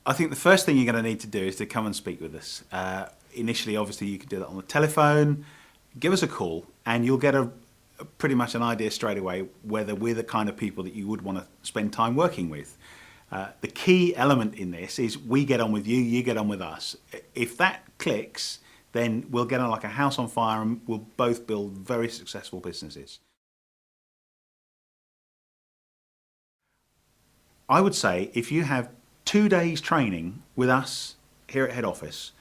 I think the first thing you're going to need to do is to come and speak with us. Initially, obviously, you can do that on the telephone. Give us a call and you'll get pretty much an idea straight away whether we're the kind of people that you would want to spend time working with. The key element in this is we get on with you, you get on with us. If that clicks, then we'll get on like a house on fire and we'll both build very successful businesses. I would say if you have 2 days training with us here at head office,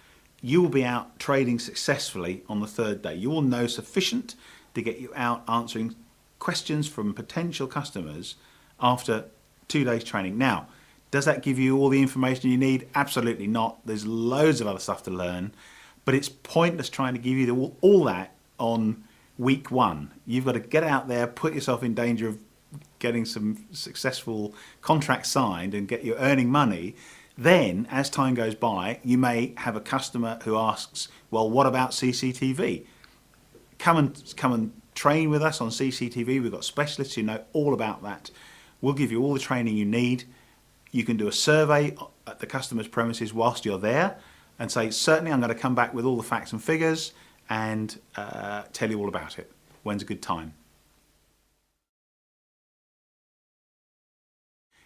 you will be out trading successfully on the 3rd day. You will know sufficient to get you out answering questions from potential customers after 2 days training. Now, does that give you all the information you need? Absolutely not. There's loads of other stuff to learn, but it's pointless trying to give you all that on week 1. You've got to get out there, put yourself in danger of getting some successful contracts signed and get you earning money. Then, as time goes by, you may have a customer who asks, well, what about CCTV? Come and train with us on CCTV. We've got specialists who know all about that. We'll give you all the training you need. You can do a survey at the customer's premises whilst you're there and say, certainly I'm going to come back with all the facts and figures and tell you all about it. When's a good time?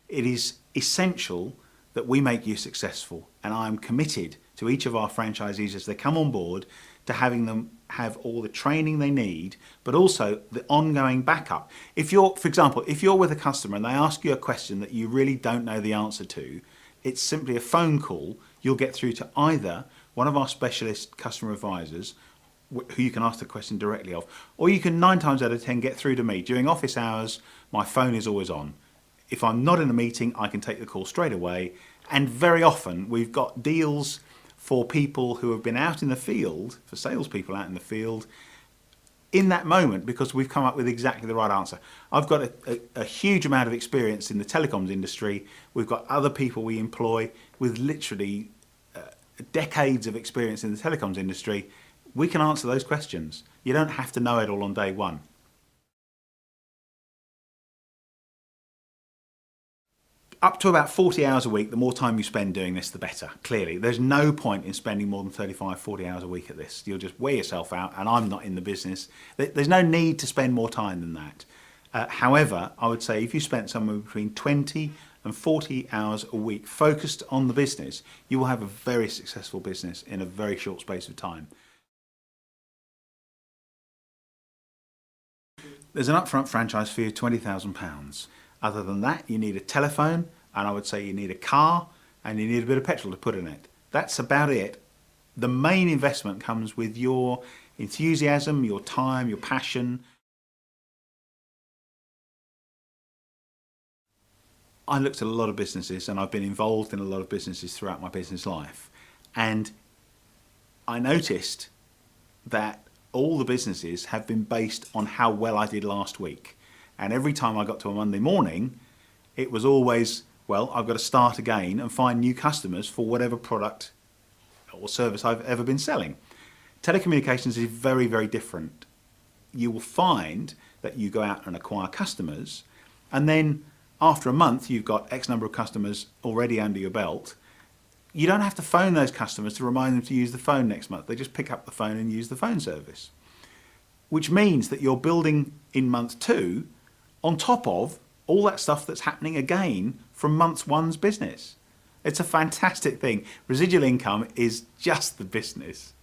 It is essential that we make you successful, and I'm committed to each of our franchisees as they come on board to having them have all the training they need, but also the ongoing backup. If you're, for example, if you're with a customer and they ask you a question that you really don't know the answer to, it's simply a phone call. You'll get through to either one of our specialist customer advisors who you can ask the question directly of, or you can 9 times out of 10 get through to me. During office hours, my phone is always on. If I'm not in a meeting, I can take the call straight away. And very often we've got deals for people who have been out in the field, for salespeople out in the field, in that moment because we've come up with exactly the right answer. I've got a huge amount of experience in the telecoms industry. We've got other people we employ with literally decades of experience in the telecoms industry. We can answer those questions. You don't have to know it all on day one. Up to about 40 hours a week, the more time you spend doing this, the better, clearly. There's no point in spending more than 35, 40 hours a week at this. You'll just wear yourself out, and I'm not in the business. There's no need to spend more time than that. However, I would say if you spent somewhere between 20 and 40 hours a week focused on the business, you will have a very successful business in a very short space of time. There's an upfront franchise fee of £20,000. Other than that, you need a telephone, and I would say you need a car, and you need a bit of petrol to put in it. That's about it. The main investment comes with your enthusiasm, your time, your passion. I looked at a lot of businesses, and I've been involved in a lot of businesses throughout my business life. And I noticed that all the businesses have been based on how well I did last week. And every time I got to a Monday morning, it was always, well, I've got to start again and find new customers for whatever product or service I've ever been selling. Telecommunications is very, very different. You will find that you go out and acquire customers, and then after a month, you've got X number of customers already under your belt. You don't have to phone those customers to remind them to use the phone next month. They just pick up the phone and use the phone service, which means that you're building in month 2 on top of all that stuff that's happening again from month 1's business. It's a fantastic thing. Residual income is just the business.